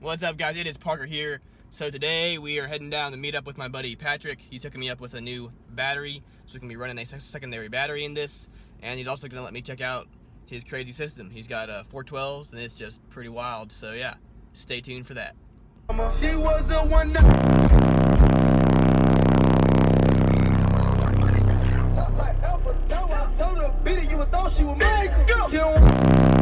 What's up, guys? It is Parker here. So today we are heading down to meet up with my buddy Patrick. He's hooking me up with a new battery, so we can be running a secondary battery in this. And he's also going to let me check out his crazy system. He's got 412s, and it's just pretty wild. So yeah, stay tuned for that. She was a one told her, beat it, you would thought she would make her. She don't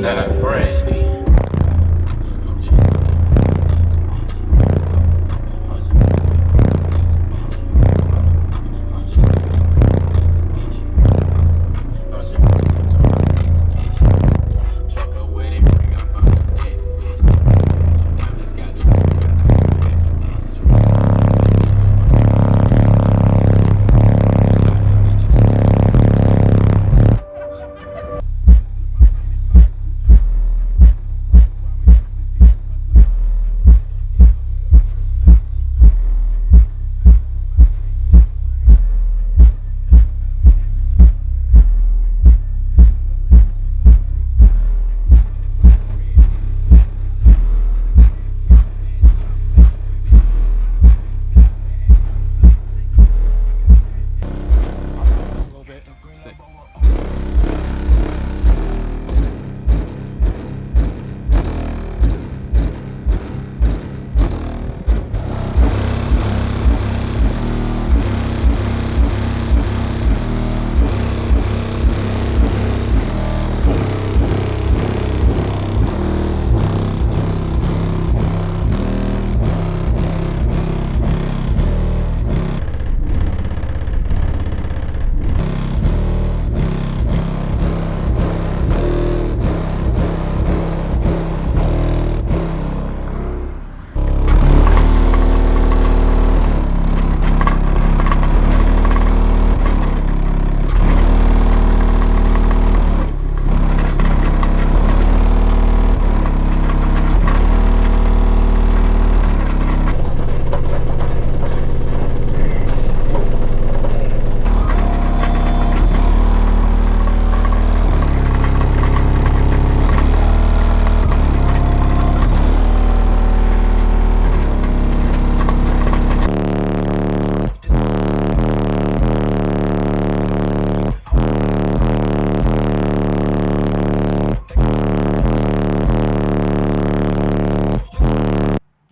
that brandy.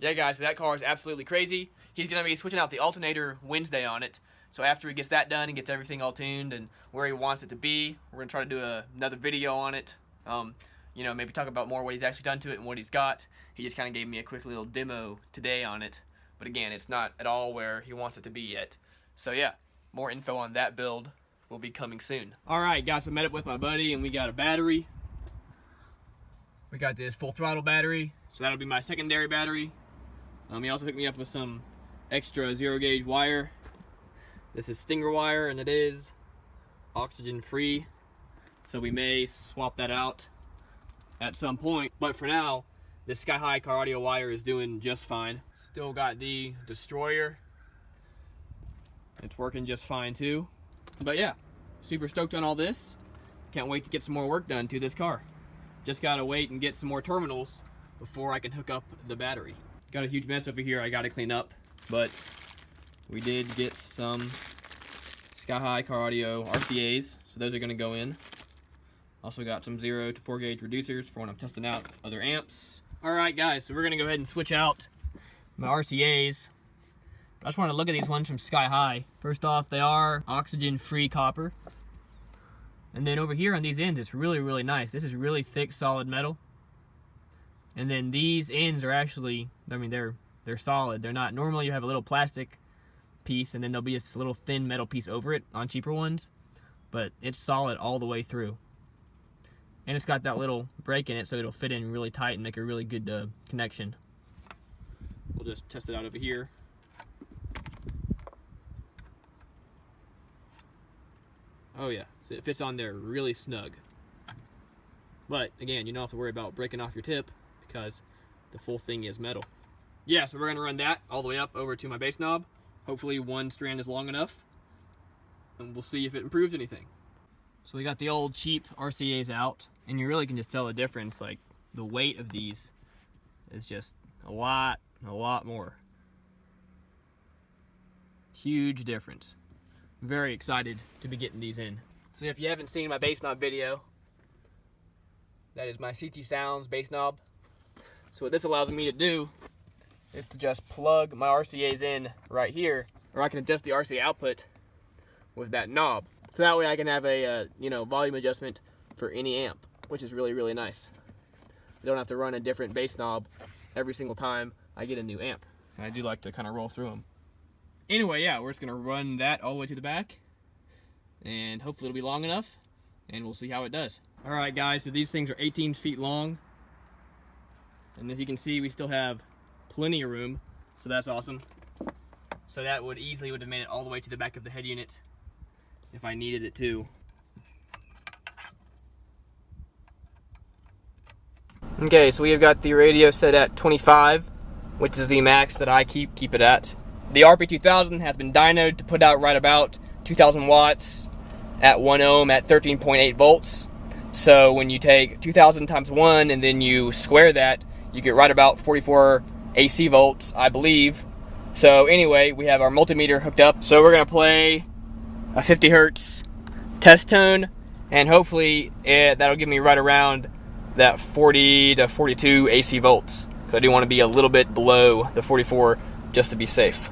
Yeah, guys, so that car is absolutely crazy. He's going to be switching out the alternator Wednesday on it. So after he gets that done and gets everything all tuned and where he wants it to be, we're going to try to do another video on it. You know, maybe talk about more what he's actually done to it and what he's got. He just kind of gave me a quick little demo today on it. But again, it's not at all where he wants it to be yet. So yeah, more info on that build will be coming soon. Alright, guys, I met up with my buddy and we got a battery. We got this full throttle battery, so that'll be my secondary battery. He also hooked me up with some extra 0-gauge wire. This is Stinger wire, and it is oxygen free, so we may swap that out at some point. But for now, this Sky High car audio wire is doing just fine. Still got the Destroyer. It's working just fine too. But yeah, super stoked on all this. Can't wait to get some more work done to this car. Just gotta wait and get some more terminals before I can hook up the battery. Got a huge mess over here I gotta clean up, but we did get some Sky High car audio RCAs, so those are gonna go in. Also got some 0 to 4 gauge reducers for when I'm testing out other amps. Alright guys, so we're gonna go ahead and switch out my RCAs. I just want to look at these ones from Sky High. First off, they are oxygen free copper. And then over here on these ends, it's really, really nice. This is really thick, solid metal. And then these ends are actually, I mean, they're solid. They're not, normally you have a little plastic piece and then there'll be just a little thin metal piece over it on cheaper ones. But it's solid all the way through. And it's got that little break in it so it'll fit in really tight and make a really good connection. We'll just test it out over here. Oh yeah, so it fits on there really snug. But again, you don't have to worry about breaking off your tip because the full thing is metal. Yeah, so we're gonna run that all the way up over to my base knob. Hopefully one strand is long enough, and we'll see if it improves anything. So we got the old cheap RCAs out, and you really can just tell the difference. Like, the weight of these is just a lot more. Huge difference. Very excited to be getting these in. So if you haven't seen my bass knob video, that is my CT Sounds bass knob. So what this allows me to do is to just plug my RCAs in right here, or I can adjust the RCA output with that knob. So that way I can have a volume adjustment for any amp, which is really nice. I don't have to run a different bass knob every single time I get a new amp. And I do like to kind of roll through them. Anyway, yeah, we're just gonna run that all the way to the back, and hopefully it'll be long enough, and we'll see how it does. All right, guys, so these things are 18 feet long, and as you can see, we still have plenty of room, so that's awesome. So that would have made it all the way to the back of the head unit if I needed it to. Okay, so we have got the radio set at 25, which is the max that I keep it at. The RP2000 has been dynoed to put out right about 2,000 watts at 1 ohm at 13.8 volts. So when you take 2,000 times 1 and then you square that, you get right about 44 AC volts, I believe. So anyway, we have our multimeter hooked up. So we're going to play a 50 hertz test tone, and hopefully that'll give me right around that 40 to 42 AC volts. So I do want to be a little bit below the 44 just to be safe.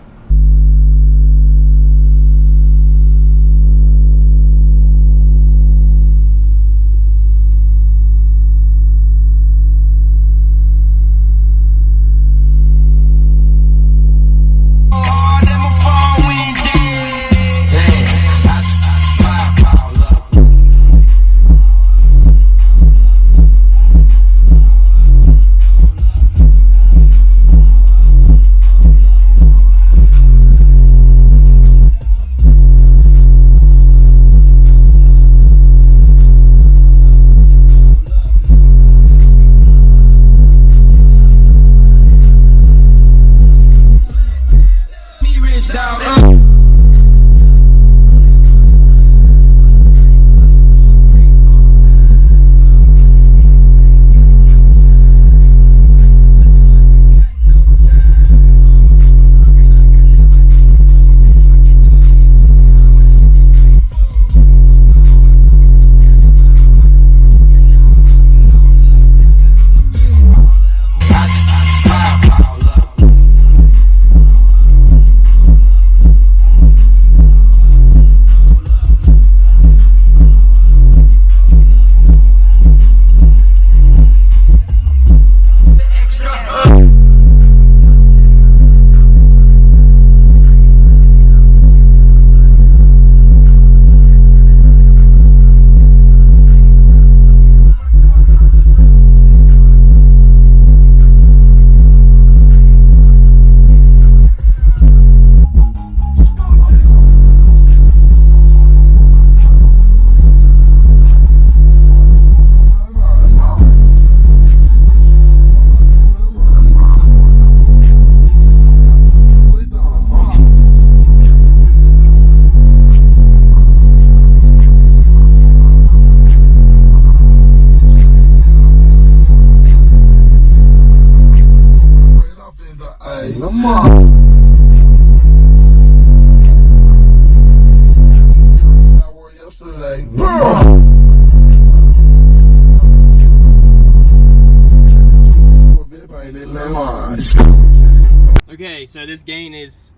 Okay, so this gain is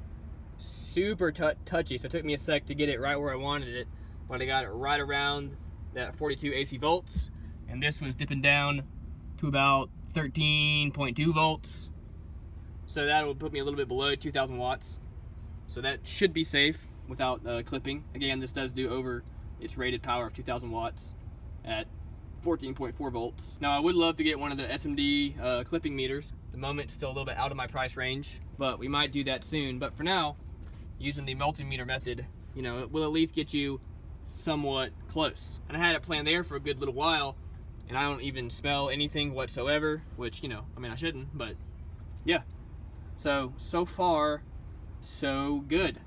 super touchy, so it took me a sec to get it right where I wanted it, but I got it right around that 42 AC volts, and this was dipping down to about 13.2 volts, so that will put me a little bit below 2,000 watts, so that should be safe without clipping. Again, this does do over its rated power of 2,000 watts at 14.4 volts. Now, I would love to get one of the SMD clipping meters. At the moment, it's still a little bit out of my price range, but we might do that soon. But for now, using the multimeter method, you know, it will at least get you somewhat close. And I had it planned there for a good little while, and I don't even smell anything whatsoever, which, you know, I mean, I shouldn't, but yeah. So far, so good.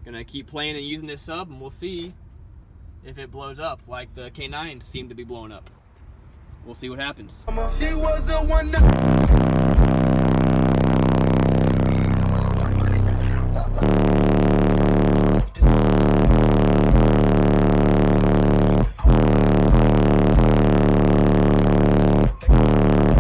Gonna keep playing and using this sub, and we'll see if it blows up like the K9s seem to be blowing up. We'll see what happens. She was a one night.